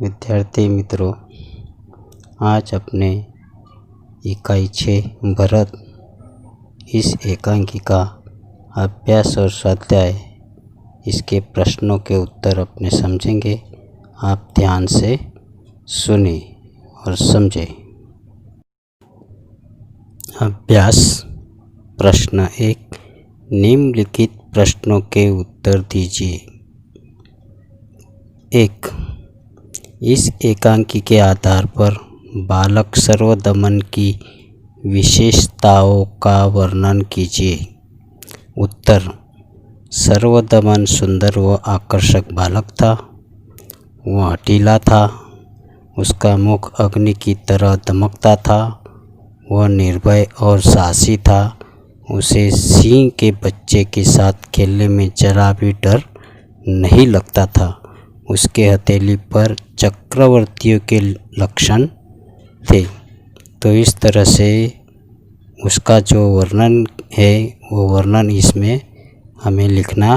विद्यार्थी मित्रों, आज अपने इकाई 6 भरत इस एकांकी का अभ्यास और स्वाध्याय, इसके प्रश्नों के उत्तर अपने समझेंगे। आप ध्यान से सुने और समझें। अभ्यास प्रश्न 1, निम्नलिखित प्रश्नों के उत्तर दीजिए। 1. इस एकांकी के आधार पर बालक सर्वदमन की विशेषताओं का वर्णन कीजिए। उत्तर: सर्वदमन सुंदर व आकर्षक बालक था। वह हठीला था। उसका मुख अग्नि की तरह दमकता था। वह निर्भय और साहसी था। उसे सिंह के बच्चे के साथ खेलने में जरा भी डर नहीं लगता था। उसके हथेली पर चक्रवर्तियों के लक्षण थे। तो इस तरह से उसका जो वर्णन है वो वर्णन इसमें हमें लिखना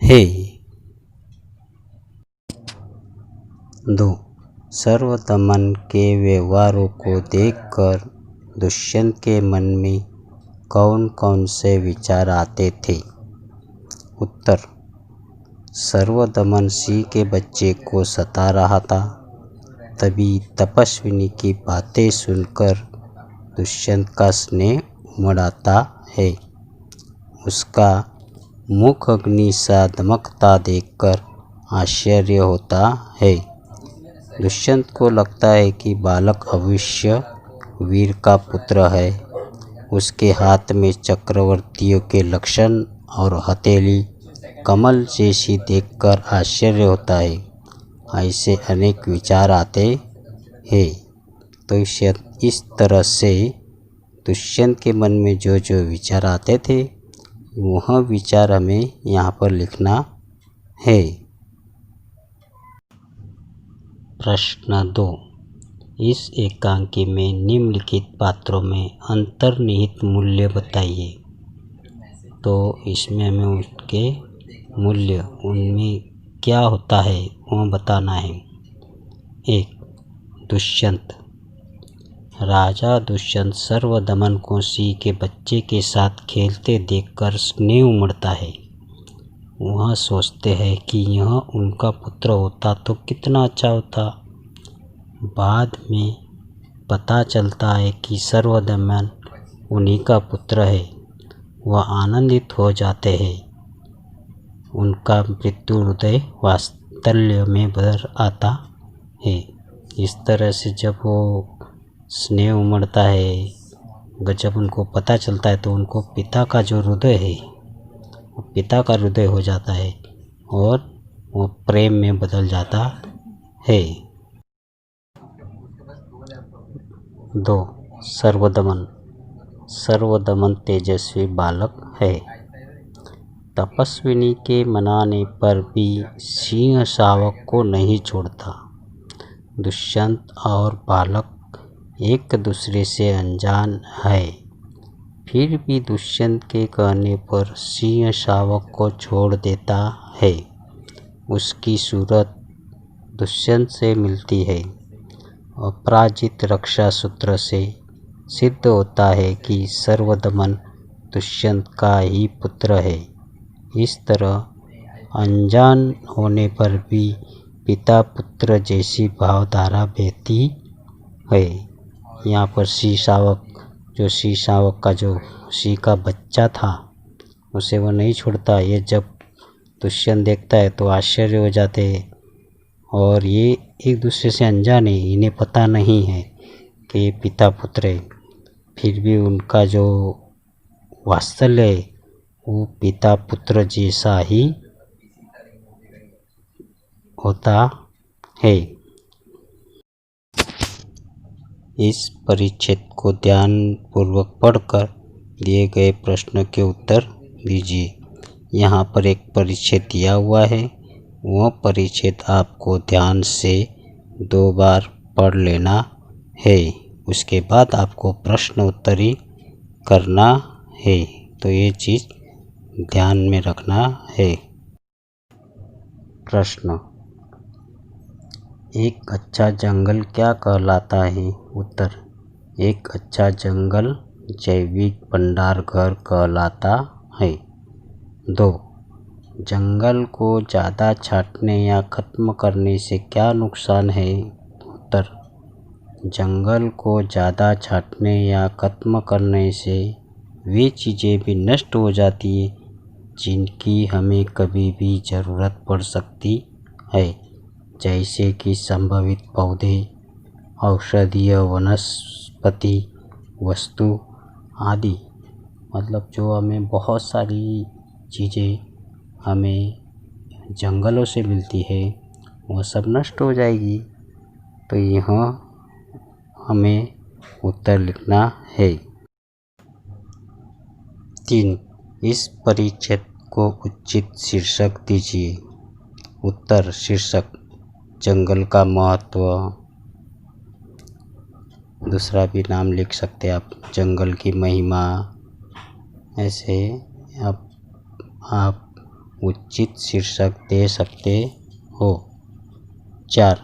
है। 2. सर्वदमन के व्यवहारों को देखकर दुष्यंत के मन में कौन कौन से विचार आते थे। उत्तर: सर्वदमन सिंह के बच्चे को सता रहा था। तभी तपस्विनी की बातें सुनकर दुष्यंत का स्नेह उमड़ आता है। उसका मुख अग्नि सा दमकता देखकर आश्चर्य होता है। दुष्यंत को लगता है कि बालक अवश्य वीर का पुत्र है। उसके हाथ में चक्रवर्तियों के लक्षण और हथेली कमल जैसी देखकर आश्चर्य होता है। ऐसे अनेक विचार आते हैं। तो इस तरह से दुष्यंत के मन में जो जो विचार आते थे वह विचार हमें यहाँ पर लिखना है। प्रश्न 2, इस एकांकी में निम्नलिखित पात्रों में अंतर्निहित मूल्य बताइए। तो इसमें हमें उसके मूल्य, उनमें क्या होता है वह बताना है। 1. दुष्यंत। राजा दुष्यंत सर्वदमन को सिंह के बच्चे के साथ खेलते देखकर स्नेह उमड़ता है। वह सोचते हैं कि यह उनका पुत्र होता तो कितना अच्छा होता। बाद में पता चलता है कि सर्वदमन उन्हीं का पुत्र है। वह आनंदित हो जाते हैं। उनका मृत्यु हृदय वात्सल्य में भर आता है। इस तरह से जब वो स्नेह उमड़ता है, जब उनको पता चलता है तो उनको पिता का जो हृदय है वो पिता का हृदय हो जाता है और वो प्रेम में बदल जाता है। 2. सर्वदमन। सर्वदमन तेजस्वी बालक है। तपस्विनी के मनाने पर भी सिंह शावक को नहीं छोड़ता। दुष्यंत और बालक एक दूसरे से अनजान है। फिर भी दुष्यंत के कहने पर सिंह शावक को छोड़ देता है। उसकी सूरत दुष्यंत से मिलती है। अपराजित रक्षा सूत्र से सिद्ध होता है कि सर्वदमन दुष्यंत का ही पुत्र है। इस तरह अनजान होने पर भी पिता पुत्र जैसी भावधारा बहती है। यहाँ पर सिंह शावक का जो सिंह का बच्चा था उसे वो नहीं छोड़ता। ये जब दुष्यंत देखता है तो आश्चर्य हो जाते हैं। और ये एक दूसरे से अनजान है, इन्हें पता नहीं है कि ये पिता पुत्र है। फिर भी उनका जो वात्सल्य है वो पिता पुत्र जैसा ही होता है। इस परिच्छेद को ध्यानपूर्वक पढ़कर दिए गए प्रश्न के उत्तर दीजिए। यहाँ पर एक परिच्छेद दिया हुआ है। वह परिच्छेद आपको ध्यान से 2 बार पढ़ लेना है। उसके बाद आपको प्रश्न उत्तरी करना है। तो ये चीज़ ध्यान में रखना है। प्रश्न: एक अच्छा जंगल क्या कहलाता है? उत्तर, एक अच्छा जंगल जैविक भंडार घर कहलाता है। 2. जंगल को ज़्यादा छाटने या ख़त्म करने से क्या नुकसान है? उत्तर, जंगल को ज़्यादा छाटने या ख़त्म करने से वे चीज़ें भी नष्ट हो जाती है जिनकी हमें कभी भी ज़रूरत पड़ सकती है, जैसे कि संभावित पौधे, औषधीय वनस्पति वस्तु आदि। मतलब जो हमें बहुत सारी चीज़ें हमें जंगलों से मिलती है वो सब नष्ट हो जाएगी। तो यहाँ हमें उत्तर लिखना है। 3. इस परिच्छेद को उचित शीर्षक दीजिए। उत्तर, शीर्षक जंगल का महत्व। दूसरा भी नाम लिख सकते हैं आप, जंगल की महिमा। ऐसे आप उचित शीर्षक दे सकते हो। 4.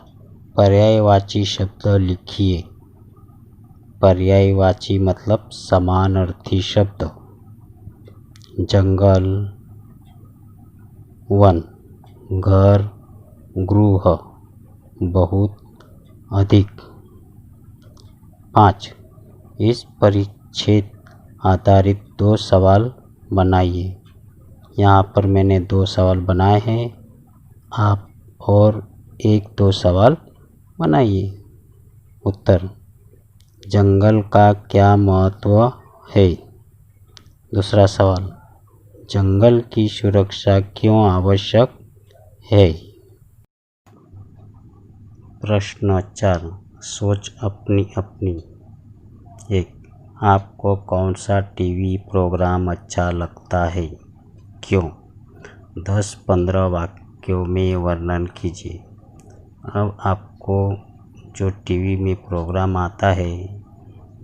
पर्यायवाची शब्द लिखिए। पर्यायवाची मतलब समानार्थी शब्द। जंगल, वन, घर, गृह, बहुत, अधिक। 5. इस परिच्छेद आधारित 2 सवाल बनाइए। यहाँ पर मैंने 2 सवाल बनाए हैं, आप और 1-2 सवाल बनाइए। उत्तर, जंगल का क्या महत्व है? दूसरा सवाल, जंगल की सुरक्षा क्यों आवश्यक है? प्रश्न 4, सोच अपनी अपनी। 1. आपको कौन सा टीवी प्रोग्राम अच्छा लगता है? क्यों? 10-15 वाक्यों में वर्णन कीजिए। अब आपको जो टीवी में प्रोग्राम आता है,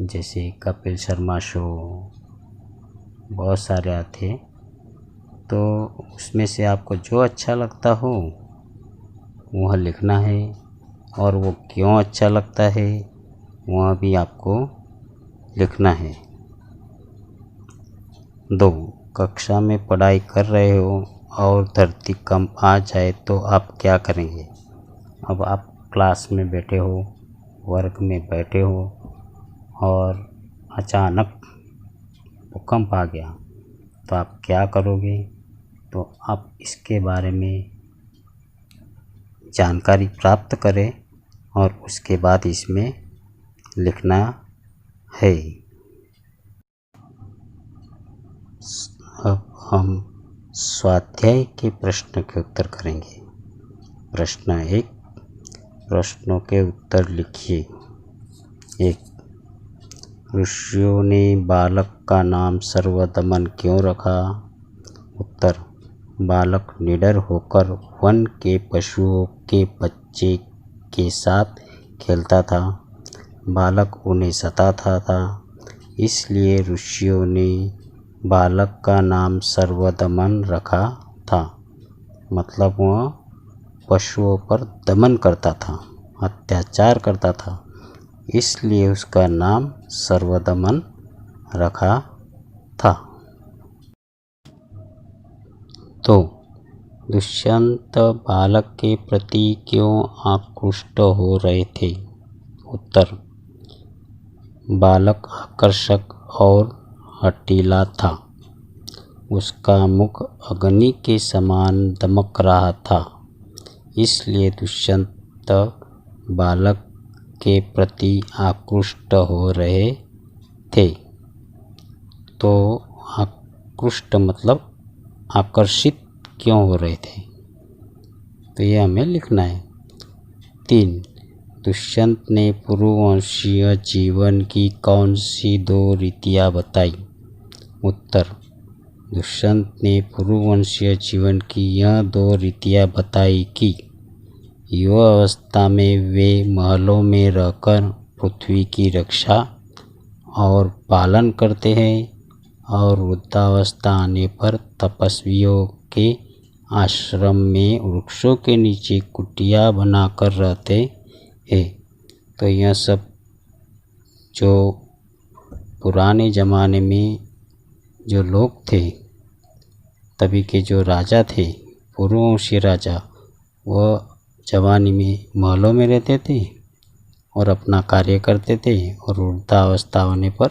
जैसे कपिल शर्मा शो, बहुत सारे आते हैं, तो उसमें से आपको जो अच्छा लगता हो वह लिखना है, और वो क्यों अच्छा लगता है वह भी आपको लिखना है। 2. कक्षा में पढ़ाई कर रहे हो और धरतीकंप आ जाए तो आप क्या करेंगे? अब आप क्लास में बैठे हो, वर्ग में बैठे हो और अचानक भूकंप आ गया तो आप क्या करोगे? तो आप इसके बारे में जानकारी प्राप्त करें और उसके बाद इसमें लिखना है। अब हम स्वाध्याय के प्रश्न के उत्तर करेंगे। प्रश्न 1, प्रश्नों के उत्तर लिखिए। 1. ऋषियों ने बालक का नाम सर्वदमन क्यों रखा? उत्तर, बालक निडर होकर वन के पशुओं के बच्चे के साथ खेलता था। बालक उन्हें सताता था, इसलिए ऋषियों ने बालक का नाम सर्वदमन रखा था। मतलब वह पशुओं पर दमन करता था, अत्याचार करता था, इसलिए उसका नाम सर्वदमन रखा था। तो दुष्यंत बालक के प्रति क्यों आकृष्ट हो रहे थे? उत्तर, बालक आकर्षक और हठीला था। उसका मुख अग्नि के समान दमक रहा था, इसलिए दुष्यंत बालक के प्रति आकृष्ट हो रहे थे। तो आकृष्ट मतलब आकर्षित क्यों हो रहे थे, तो ये हमें लिखना है। 3. दुष्यंत ने पुरुवंशीय जीवन की कौन सी 2 रीतियाँ बताई? उत्तर, दुष्यंत ने पुरुवंशीय जीवन की यह 2 रीतियाँ बताई कि युवावस्था में वे महलों में रहकर पृथ्वी की रक्षा और पालन करते हैं और वृद्धावस्था आने पर तपस्वियों के आश्रम में वृक्षों के नीचे कुटिया बनाकर रहते हैं। तो यह सब जो पुराने ज़माने में जो लोग थे, तभी के जो राजा थे, पूर्ववंशी राजा, वह जवानी में महलों में रहते थे और अपना कार्य करते थे और वृद्धावस्था होने पर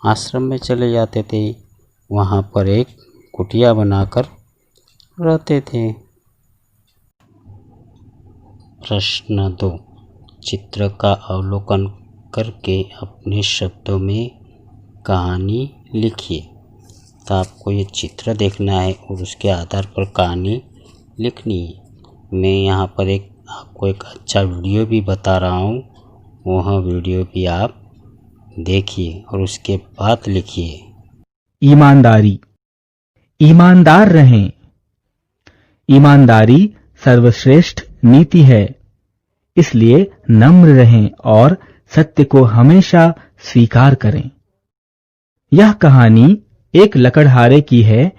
आश्रम में चले जाते थे। वहाँ पर एक कुटिया बनाकर रहते थे। प्रश्न 2, चित्र का अवलोकन करके अपने शब्दों में कहानी लिखिए। तो आपको ये चित्र देखना है और उसके आधार पर कहानी लिखनी है। मैं यहाँ पर आपको एक अच्छा वीडियो भी बता रहा हूँ, वह वीडियो भी आप देखिए और उसके बाद लिखिए। ईमानदारी। ईमानदार रहें। ईमानदारी सर्वश्रेष्ठ नीति है, इसलिए नम्र रहें और सत्य को हमेशा स्वीकार करें। यह कहानी एक लकड़हारे की है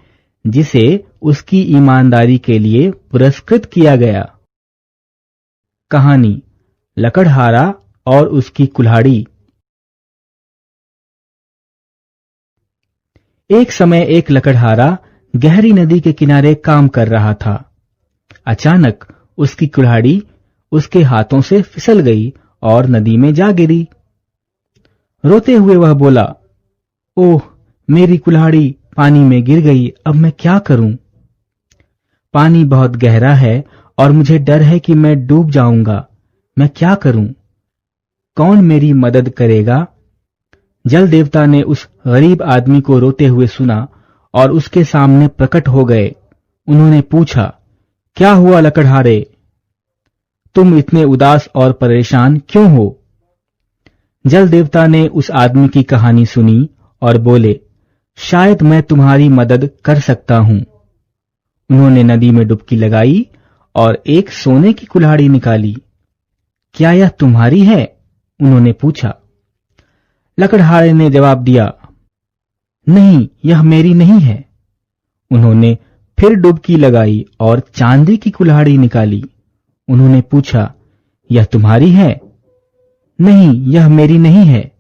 जिसे उसकी ईमानदारी के लिए पुरस्कृत किया गया। कहानी लकड़हारा और उसकी कुल्हाड़ी। एक समय एक लकड़हारा गहरी नदी के किनारे काम कर रहा था। अचानक उसकी कुल्हाड़ी उसके हाथों से फिसल गई और नदी में जा गिरी। रोते हुए वह बोला, ओह, मेरी कुल्हाड़ी पानी में गिर गई, अब मैं क्या करूं? पानी बहुत गहरा है और मुझे डर है कि मैं डूब जाऊंगा। मैं क्या करूं? कौन मेरी मदद करेगा? जल देवता ने उस गरीब आदमी को रोते हुए सुना और उसके सामने प्रकट हो गए। उन्होंने पूछा, क्या हुआ लकड़हारे? तुम इतने उदास और परेशान क्यों हो? जल देवता ने उस आदमी की कहानी सुनी और बोले, शायद मैं तुम्हारी मदद कर सकता हूं। उन्होंने नदी में डुबकी लगाई और एक सोने की कुल्हाड़ी निकाली। क्या यह तुम्हारी है? उन्होंने पूछा। लकड़हारे ने जवाब दिया, नहीं, यह मेरी नहीं है। उन्होंने फिर डुबकी लगाई और चांदी की कुल्हाड़ी निकाली। उन्होंने पूछा, यह तुम्हारी है? नहीं, यह मेरी नहीं है।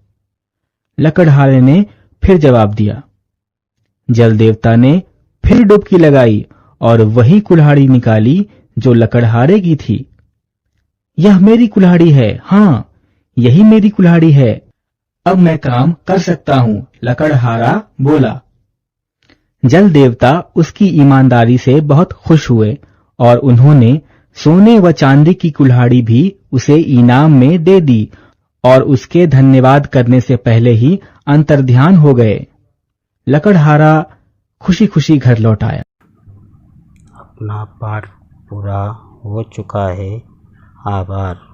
लकड़हारे ने फिर जवाब दिया। जल देवता ने फिर डुबकी लगाई और वही कुल्हाड़ी निकाली जो लकड़हारे की थी। यह मेरी कुल्हाड़ी है, हाँ, यही मेरी कुल्हाड़ी है। अब मैं काम कर सकता हूं, लकड़हारा बोला। जल देवता उसकी ईमानदारी से बहुत खुश हुए और उन्होंने सोने व चांदी की कुल्हाड़ी भी उसे इनाम में दे दी और उसके धन्यवाद करने से पहले ही अंतर्ध्यान हो गए। लकड़हारा खुशी खुशी घर लौट आया। अपना पाठ पूरा हो चुका है। आभार।